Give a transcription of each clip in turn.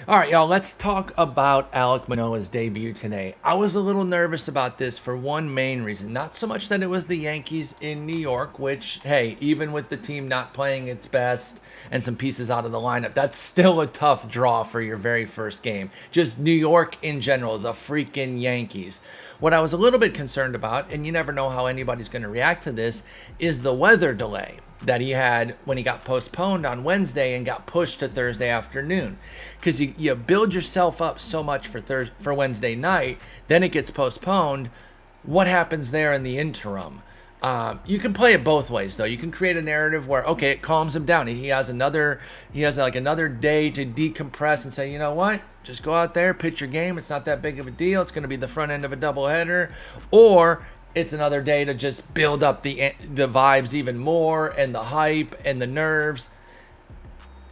All right, y'all, let's talk about Alek Manoah's debut today. I was a little nervous about this for one main reason. Not so much that it was the Yankees in New York, which, hey, even with the team not playing its best and some pieces out of the lineup, that's still a tough draw for your very first game. Just New York in general, the freaking Yankees. What I was a little bit concerned about, and you never know how anybody's going to react to this, is the weather delay that he had when he got postponed on Wednesday and got pushed to Thursday afternoon. Because you build yourself up so much for Wednesday night, then it gets postponed. What happens there in the interim? You can play it both ways, though. You can create a narrative where, okay, it calms him down. He has like another day to decompress and say, you know what? Just go out there, pitch your game. It's not that big of a deal. It's going to be the front end of a doubleheader. Or it's another day to just build up the vibes even more and the hype and the nerves.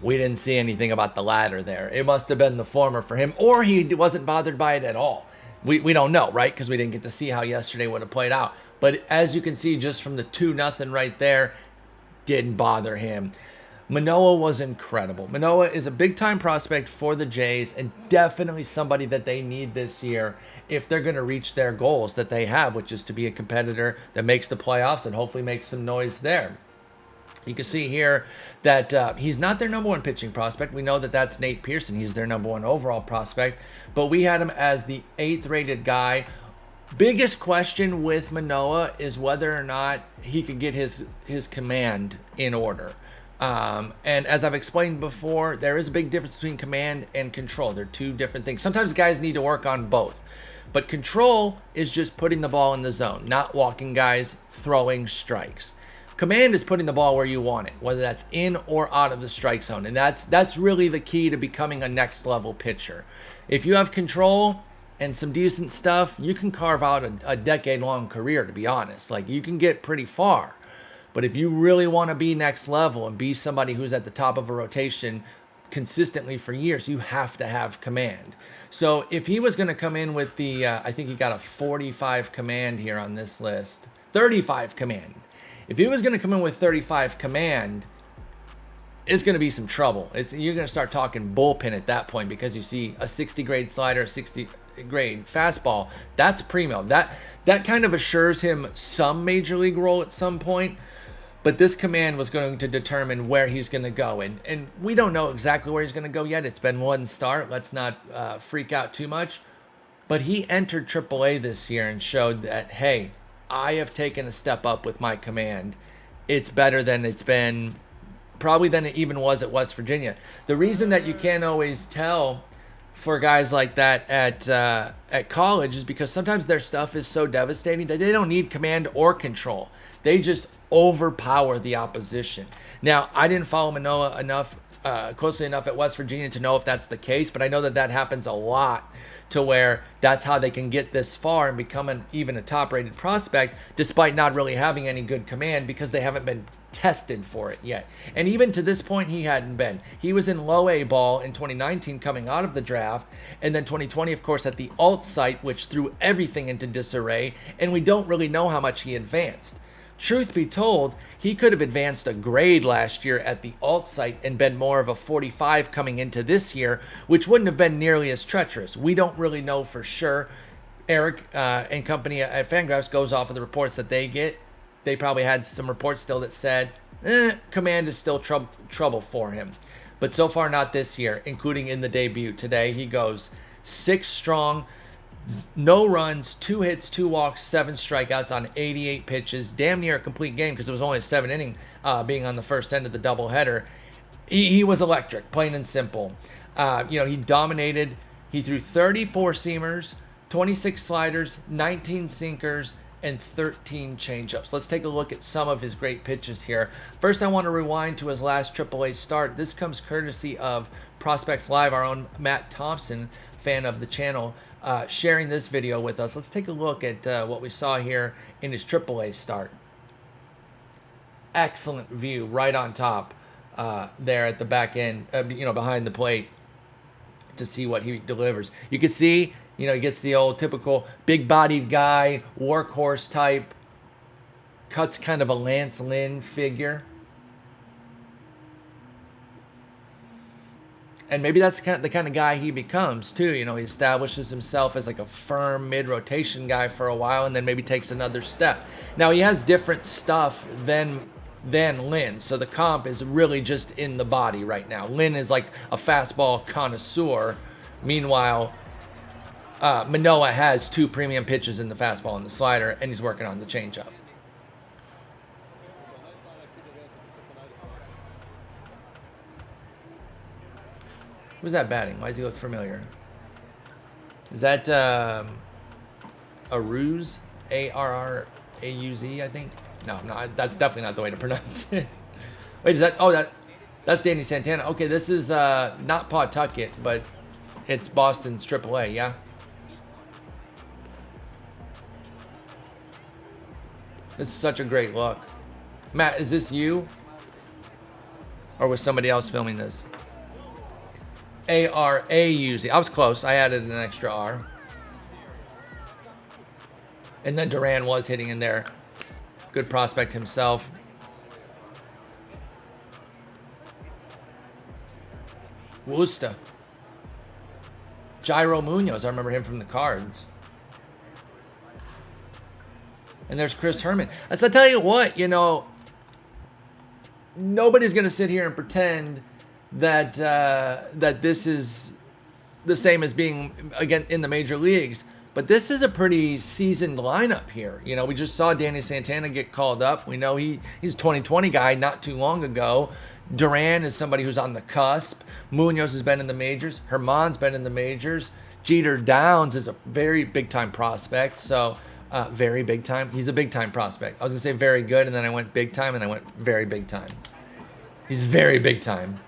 We didn't see anything about the latter there. It must have been the former for him, or he wasn't bothered by it at all. We don't know, right? Because we didn't get to see how yesterday would have played out. But as you can see just from the 2-0 right there, didn't bother him. Manoah was incredible. Manoah is a big-time prospect for the Jays and definitely somebody that they need this year if they're going to reach their goals that they have, which is to be a competitor that makes the playoffs and hopefully makes some noise there. You can see here that he's not their number one pitching prospect. We know that that's Nate Pearson. He's their number one overall prospect. But we had him as the 8th rated guy. Biggest question with Manoah is whether or not he could get his command in order. And as I've explained before, there is a big difference between command and control. They're two different things. Sometimes guys need to work on both. But control is just putting the ball in the zone, not walking guys, throwing strikes. Command is putting the ball where you want it, whether that's in or out of the strike zone. And that's really the key to becoming a next level pitcher. If you have control and some decent stuff, you can carve out a decade-long career, to be honest. Like, you can get pretty far. But if you really want to be next level and be somebody who's at the top of a rotation consistently for years, you have to have command. So if he was going to come in with I think he got a 45 command here on this list, 35 command. If he was going to come in with 35 command, it's going to be some trouble. You're going to start talking bullpen at that point because you see a 60 grade slider, a 60 grade fastball. That's primo. That kind of assures him some major league role at some point. But this command was going to determine where he's going to go. And we don't know exactly where he's going to go yet. It's been one start. Let's not freak out too much. But he entered AAA this year and showed that, hey, I have taken a step up with my command. It's better than it's been, probably than it even was at West Virginia. The reason that you can't always tell for guys like that at college is because sometimes their stuff is so devastating that they don't need command or control. They just overpower the opposition. Now, I didn't follow Manoah closely enough at West Virginia to know if that's the case, but I know that happens a lot, to where that's how they can get this far and become even a top-rated prospect despite not really having any good command because they haven't been tested for it yet. And even to this point, he hadn't been. He was in low A ball in 2019 coming out of the draft, and then 2020, of course, at the alt site, which threw everything into disarray, and we don't really know how much he advanced. Truth be told, he could have advanced a grade last year at the alt site and been more of a 45 coming into this year, which wouldn't have been nearly as treacherous. We don't really know for sure. Eric and company at Fangraphs goes off of the reports that they get. They probably had some reports still that said, command is still trouble for him. But so far not this year, including in the debut. Today he goes 6 strong, no runs, 2 hits, 2 walks, 7 strikeouts on 88 pitches. Damn near a complete game because it was only a 7-inning being on the first end of the doubleheader. He was electric, plain and simple. He dominated. He threw 34 seamers, 26 sliders, 19 sinkers, and 13 changeups. Let's take a look at some of his great pitches here. First, I want to rewind to his last AAA start. This comes courtesy of Prospects Live, our own Matt Thompson, fan of the channel, sharing this video with us. Let's take a look at what we saw here in his AAA start. Excellent view right on top there at the back end, behind the plate to see what he delivers. You can see, he gets the old typical big-bodied guy, workhorse type, cuts kind of a Lance Lynn figure. And maybe that's the kind of guy he becomes too. You know, he establishes himself as like a firm mid-rotation guy for a while, and then maybe takes another step. Now he has different stuff than Lynn, so the comp is really just in the body right now. Lynn is like a fastball connoisseur. Meanwhile, Manoah has 2 premium pitches in the fastball and the slider, and he's working on the changeup. Who's that batting? Why does he look familiar? Is that Aruz? A-R-R-A-U-Z, I think? No, that's definitely not the way to pronounce it. Wait, is that... Oh, that's Danny Santana. Okay, this is not Pawtucket, but it's Boston's AAA, yeah? This is such a great look. Matt, is this you? Or was somebody else filming this? A-R-A-U-Z. I was close. I added an extra R. And then Duran was hitting in there. Good prospect himself. Worcester. Jairo Munoz. I remember him from the Cards. And there's Chris Herman. So I tell you what, you know, nobody's going to sit here and pretend that that this is the same as being again in the major leagues, but this is a pretty seasoned lineup here. You know, we just saw Danny Santana get called up. We know he's a 2020 guy not too long ago. Duran is somebody who's on the cusp. Munoz has been in the majors. Herman's been in the majors. Jeter Downs is a very big time prospect. So very big time. He's a big time prospect. I was gonna say very good, and then I went big time, and I went very big time. He's very big time.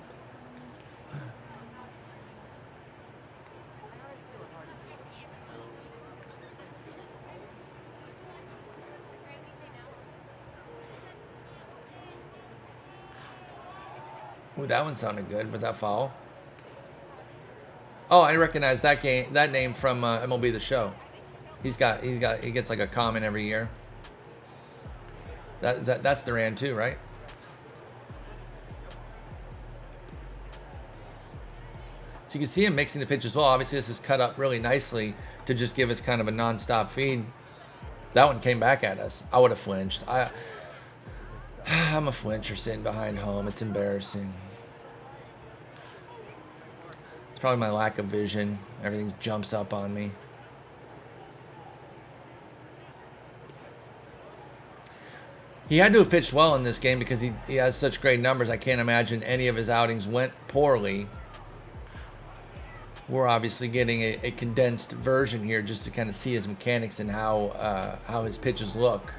Ooh, that one sounded good. Was that foul? Oh, I recognize that name from MLB The Show. He gets like a comment every year. That's Duran too, right? So you can see him mixing the pitch as well. Obviously, this is cut up really nicely to just give us kind of a non-stop feed. That one came back at us. I would have flinched. I'm a flincher sitting behind home. It's embarrassing. It's probably my lack of vision. Everything jumps up on me. He had to have pitched well in this game because he has such great numbers. I can't imagine any of his outings went poorly. We're obviously getting a condensed version here just to kind of see his mechanics and how his pitches look.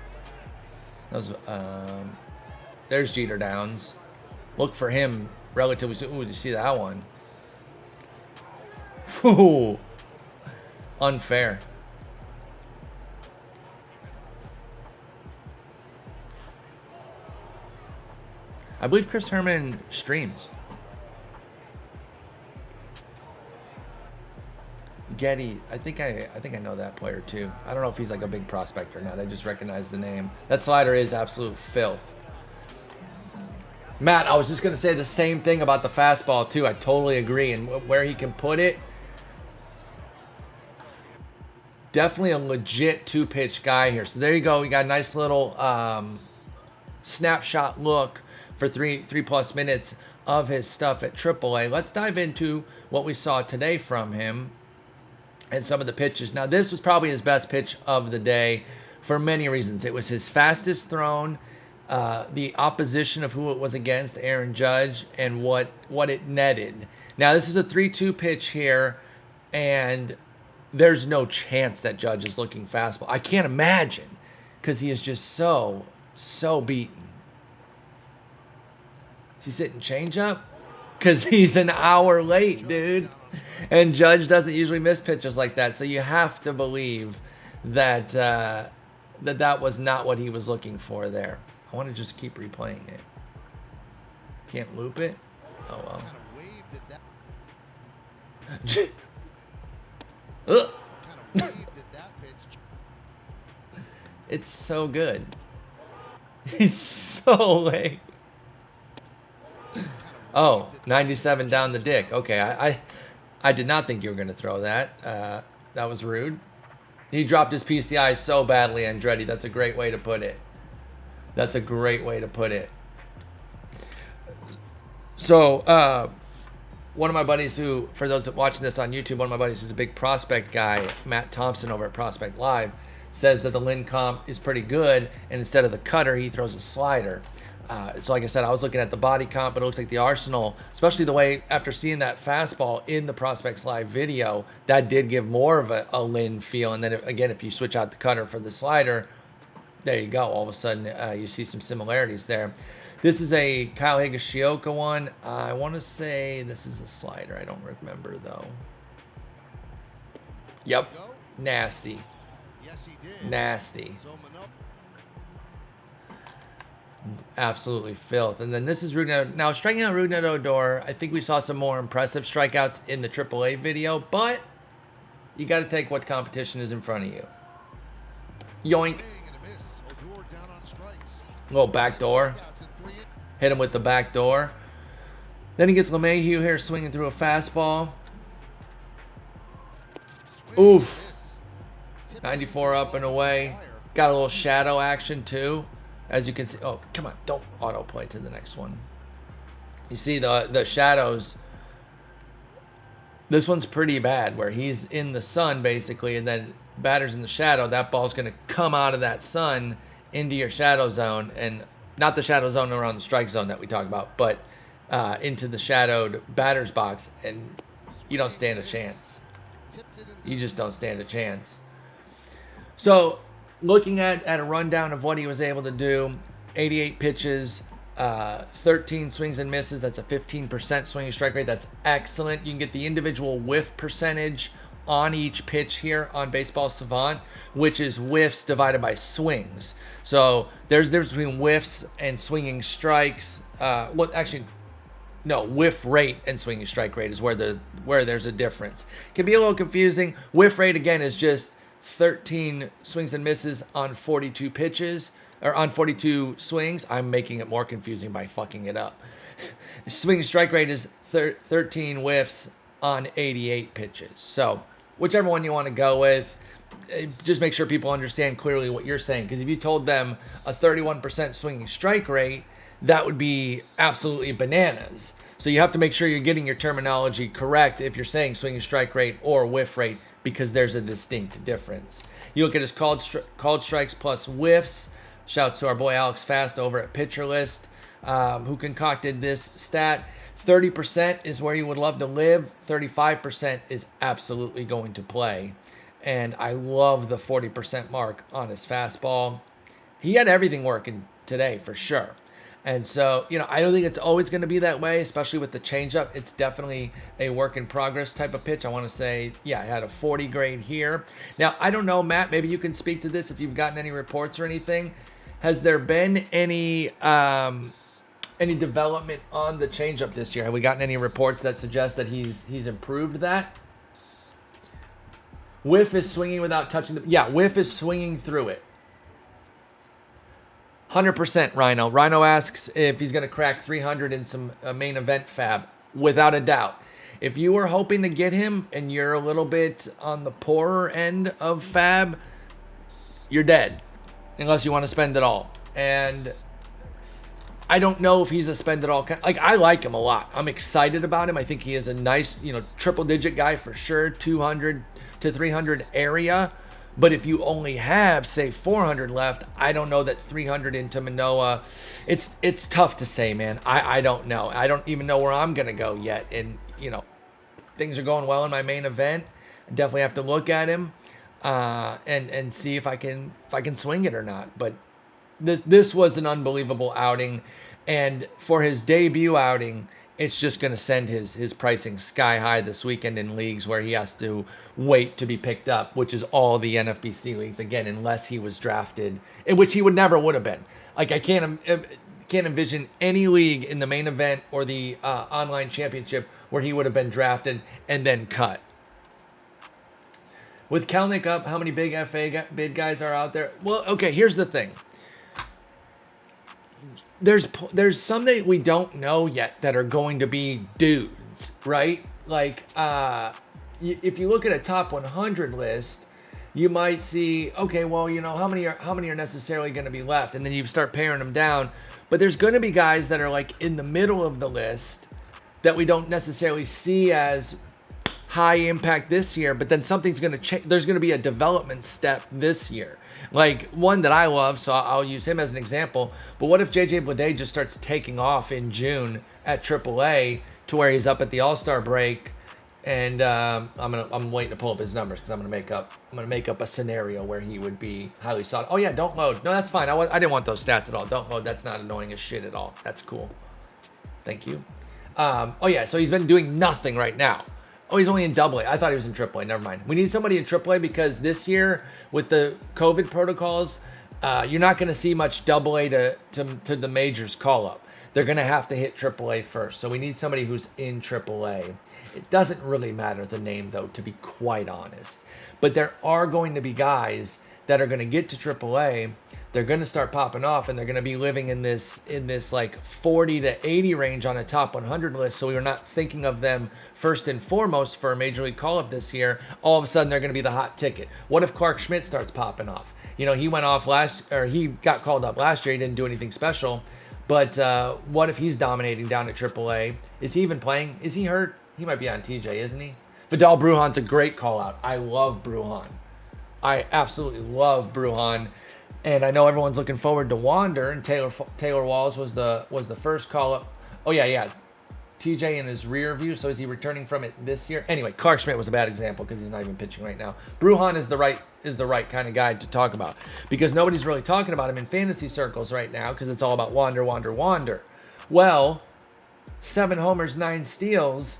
There's Jeter Downs. Look for him relatively soon. Ooh, did you see that one? Ooh. Unfair. I believe Chris Herman streams. Getty, I think I know that player too. I don't know if he's like a big prospect or not. I just recognize the name. That slider is absolute filth. Matt, I was just going to say the same thing about the fastball too. I totally agree. And where he can put it, definitely a legit 2-pitch guy here. So there you go. We got a nice little snapshot look for three plus minutes of his stuff at AAA. Let's dive into what we saw today from him and some of the pitches. Now, this was probably his best pitch of the day for many reasons. It was his fastest thrown, the opposition of who it was against, Aaron Judge, and what it netted. Now, this is a 3-2 pitch here, and there's no chance that Judge is looking fastball. I can't imagine, because he is just so beaten. Is he sitting changeup? Because he's an hour late, dude. And Judge doesn't usually miss pitches like that. So you have to believe that that was not what he was looking for there. I want to just keep replaying it. Can't loop it? Oh, well. It's so good. He's so late. Oh, 97 down the dick. Okay, I did not think you were going to throw that. That was rude. He dropped his PCI so badly, Andretti. That's a great way to put it. That's a great way to put it. So, one of my buddies who, for those watching this on YouTube, one of my buddies who's a big prospect guy, Matt Thompson over at Prospect Live, says that the Lynn comp is pretty good, and instead of the cutter, he throws a slider. So like I said, I was looking at the body comp, but it looks like the Arsenal, especially the way, after seeing that fastball in the Prospects Live video, that did give more of a Lynn feel. And then, if you switch out the cutter for the slider, there you go. All of a sudden, you see some similarities there. This is a Kyle Higashioka one. I want to say this is a slider. I don't remember, though. Yep. Nasty. Yes, he did. Nasty. Absolutely filth. And then this is Rougned. Now, striking out Rougned Odor, I think we saw some more impressive strikeouts in the AAA video, but you got to take what competition is in front of you. Yoink. Little back door. Hit him with the back door. Then he gets LeMahieu here swinging through a fastball. Oof. 94 up and away. Got a little shadow action too. As you can see, oh, come on, don't autoplay to the next one. You see the shadows. This one's pretty bad, where he's in the sun, basically, and then batter's in the shadow. That ball's going to come out of that sun into your shadow zone, and not the shadow zone around the strike zone that we talked about, but into the shadowed batter's box, and you don't stand a chance. You just don't stand a chance. So, looking at a rundown of what he was able to do, 88 pitches, 13 swings and misses. That's a 15% swinging strike rate. That's excellent. You can get the individual whiff percentage on each pitch here on Baseball Savant, which is whiffs divided by swings. So there's a difference between whiffs and swinging strikes. Whiff rate and swinging strike rate is where there's a difference. It can be a little confusing. Whiff rate, again, is just 13 swings and misses on 42 pitches, or on 42 swings. I'm making it more confusing by fucking it up. Swing strike rate is 13 whiffs on 88 pitches. So whichever one you want to go with, just make sure people understand clearly what you're saying. Because if you told them a 31% swinging strike rate, that would be absolutely bananas. So you have to make sure you're getting your terminology correct if you're saying swinging strike rate or whiff rate, because there's a distinct difference. You look at his called strikes plus whiffs. Shouts to our boy Alex Fast over at Pitcher List, who concocted this stat. 30% is where you would love to live. 35% is absolutely going to play. And I love the 40% mark on his fastball. He had everything working today for sure. And so, I don't think it's always going to be that way, especially with the changeup. It's definitely a work in progress type of pitch. I want to say, I had a 40 grade here. Now, I don't know, Matt, maybe you can speak to this if you've gotten any reports or anything. Has there been any development on the changeup this year? Have we gotten any reports that suggest that he's improved that? Whiff is swinging without touching whiff is swinging through it. 100% Rhino. Rhino asks if he's going to crack 300 in some main event fab. Without a doubt. If you were hoping to get him and you're a little bit on the poorer end of fab, you're dead. Unless you want to spend it all. And I don't know if he's a spend it all. I like him a lot. I'm excited about him. I think he is a nice, triple digit guy for sure. 200 to 300 area. But if you only have, say, 400 left, I don't know that 300 into Manoah. It's tough to say, man. I don't know. I don't even know where I'm going to go yet. And, things are going well in my main event. I definitely have to look at him and see if I can swing it or not. But this was an unbelievable outing. And for his debut outing, it's just going to send his pricing sky high this weekend in leagues where he has to wait to be picked up, which is all the NFBC leagues, again, unless he was drafted, in which he would have been. I can't envision any league in the main event or the online championship where he would have been drafted and then cut. With Kelnick up, how many big FA bid guys are out there? Well, okay, here's the thing. there's some that we don't know yet that are going to be dudes, right? Like if you look at a top 100 list, you might see, okay, well, how many are necessarily going to be left, and then you start paring them down. But there's going to be guys that are like in the middle of the list that we don't necessarily see as high impact this year, but then something's going to change. There's going to be a development step this year. Like one that I love, so I'll use him as an example. But what if JJ Bleday just starts taking off in June at AAA to where he's up at the All-Star break? And I'm waiting to pull up his numbers because I'm gonna make up a scenario where he would be highly sought. Oh yeah, don't load. No, that's fine. I didn't want those stats at all. Don't load. That's not annoying as shit at all. That's cool. Thank you. Oh yeah, so he's been doing nothing right now. Oh, he's only in AA. I thought he was in AAA. Never mind. We need somebody in AAA because this year with the COVID protocols, you're not going to see much AA to the majors call up. They're going to have to hit AAA first. So we need somebody who's in AAA. It doesn't really matter the name, though, to be quite honest. But there are going to be guys that are going to get to AAA. They're going to start popping off, and they're going to be living in this like 40 to 80 range on a top 100 list. So we are not thinking of them first and foremost for a major league call-up this year. All of a sudden, they're going to be the hot ticket. What if Clark Schmidt starts popping off? He went off he got called up last year. He didn't do anything special. But what if he's dominating down at AAA? Is he even playing? Is he hurt? He might be on TJ, isn't he? Vidal Brujan's a great call-out. I love Brujan. I absolutely love Brujan. And I know everyone's looking forward to Wander, and Taylor Walls was the first call-up. Oh, yeah. TJ in his rear view, so is he returning from it this year? Anyway, Clark Schmidt was a bad example because he's not even pitching right now. Brujan is the right kind of guy to talk about because nobody's really talking about him in fantasy circles right now because it's all about Wander. Well, 7 homers, 9 steals.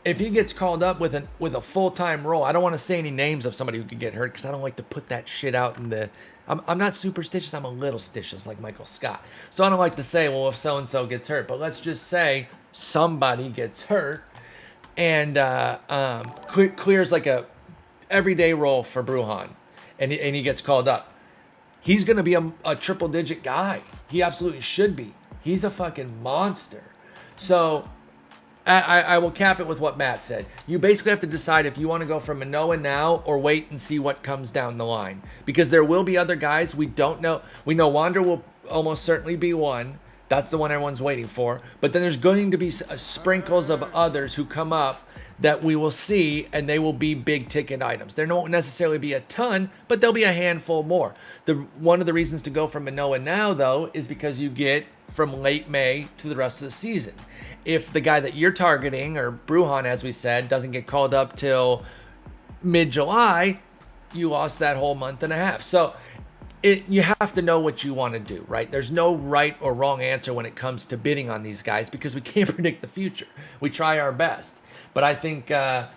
If he gets called up with a full-time role, I don't want to say any names of somebody who could get hurt because I don't like to put that shit out in the... I'm not superstitious. I'm a little stitious like Michael Scott. So I don't like to say, well, if so-and-so gets hurt. But let's just say somebody gets hurt and clears like a everyday role for Brujan and he gets called up. He's going to be a triple-digit guy. He absolutely should be. He's a fucking monster. So... I will cap it with what Matt said. You basically have to decide if you want to go for Manoah now or wait and see what comes down the line. Because there will be other guys we don't know. We know Wander will almost certainly be one. That's the one everyone's waiting for. But then there's going to be sprinkles of others who come up that we will see, and they will be big ticket items. There won't necessarily be a ton, but there'll be a handful more. One of the reasons to go for Manoah now, though, is because you get from late May to the rest of the season. If the guy that you're targeting, or Brujan, as we said, doesn't get called up till mid-July, you lost that whole month and a half. So you have to know what you want to do, right? There's no right or wrong answer when it comes to bidding on these guys because we can't predict the future. We try our best. But I think Manoah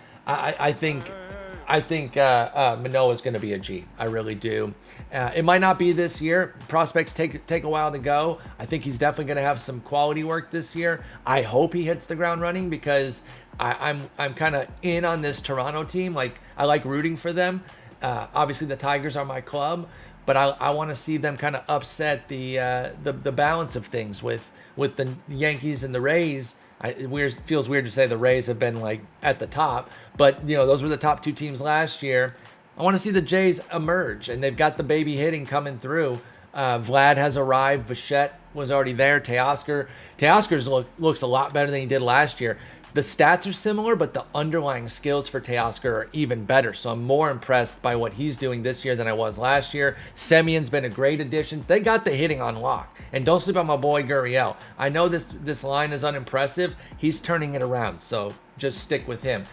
is going to be a G. I really do. It might not be this year. Prospects take a while to go. I think he's definitely going to have some quality work this year. I hope he hits the ground running because I'm kind of in on this Toronto team. Like I like rooting for them. Obviously, the Tigers are my club, but I want to see them kind of upset the balance of things with the Yankees and the Rays. It feels weird to say the Rays have been like at the top, but those were the top 2 teams last year. I want to see the Jays emerge, and they've got the baby hitting coming through. Vlad has arrived. Bichette was already there. Teoscar's looks a lot better than he did last year. The stats are similar, but the underlying skills for Teoscar are even better. So I'm more impressed by what he's doing this year than I was last year. Semion's been a great addition. They got the hitting on lock. And don't sleep on my boy Gurriel. I know this line is unimpressive. He's turning it around, so just stick with him.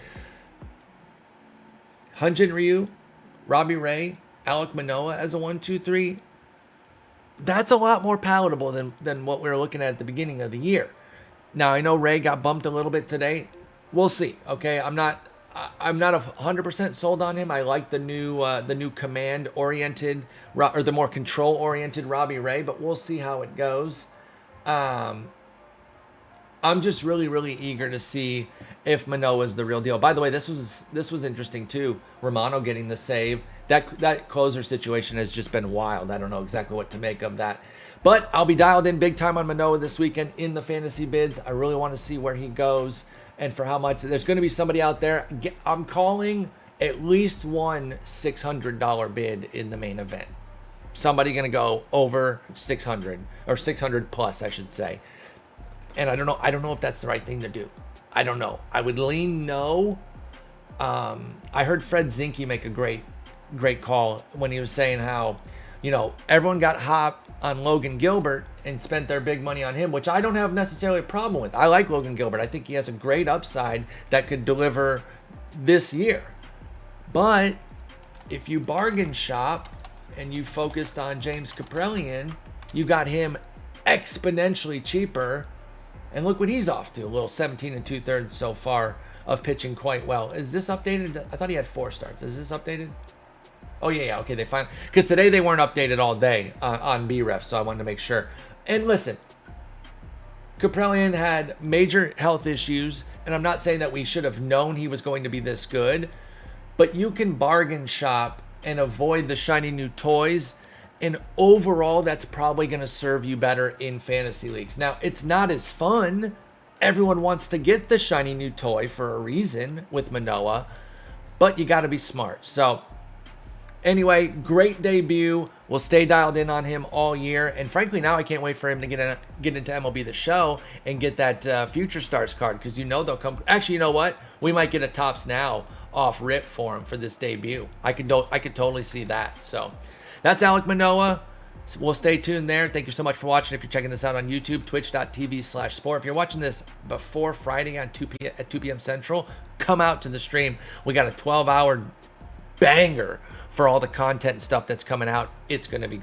Hyun-Jin Ryu, Robbie Ray, Alek Manoah as a 1-2-3. That's a lot more palatable than what we were looking at the beginning of the year. Now, I know Ray got bumped a little bit today. We'll see, okay? I'm not 100% sold on him. I like the new command-oriented, or the more control-oriented Robbie Ray, but we'll see how it goes. I'm just really, really eager to see if Manoah is the real deal. By the way, this was interesting too. Romano getting the save. That closer situation has just been wild. I don't know exactly what to make of that. But I'll be dialed in big time on Manoah this weekend in the fantasy bids. I really want to see where he goes and for how much. There's going to be somebody out there. I'm calling at least one $600 bid in the main event. Somebody going to go over 600 or 600 plus, I should say. And I don't know if that's the right thing to do. I don't know. I would lean no. I heard Fred Zinke make a great call when he was saying how, everyone got hot on Logan Gilbert and spent their big money on him, which I don't have necessarily a problem with. I like Logan Gilbert. I think he has a great upside that could deliver this year. But if you bargain shop and you focused on James Kaprielian, you got him exponentially cheaper. And look what he's off to. A little 17 and 2/3 so far of pitching quite well. Is this updated? I thought he had 4 starts. Is this updated? Oh, yeah. Okay, they finally... Because today they weren't updated all day on BREF, so I wanted to make sure. And listen, Kaprielian had major health issues, and I'm not saying that we should have known he was going to be this good, but you can bargain shop and avoid the shiny new toys, and overall, that's probably going to serve you better in fantasy leagues. Now, it's not as fun. Everyone wants to get the shiny new toy for a reason with Manoah, but you got to be smart. So, anyway, great debut. We'll stay dialed in on him all year. And frankly, now I can't wait for him to get into MLB The Show and get that Future Stars card, because they'll come. Actually, you know what? We might get a Tops Now off rip for him for this debut. I could totally see that. So that's Alek Manoah. So we'll stay tuned there. Thank you so much for watching. If you're checking this out on YouTube, twitch.tv/sport. If you're watching this before Friday on 2 p.m. Central, come out to the stream. We got a 12-hour banger for all the content and stuff that's coming out. It's going to be great.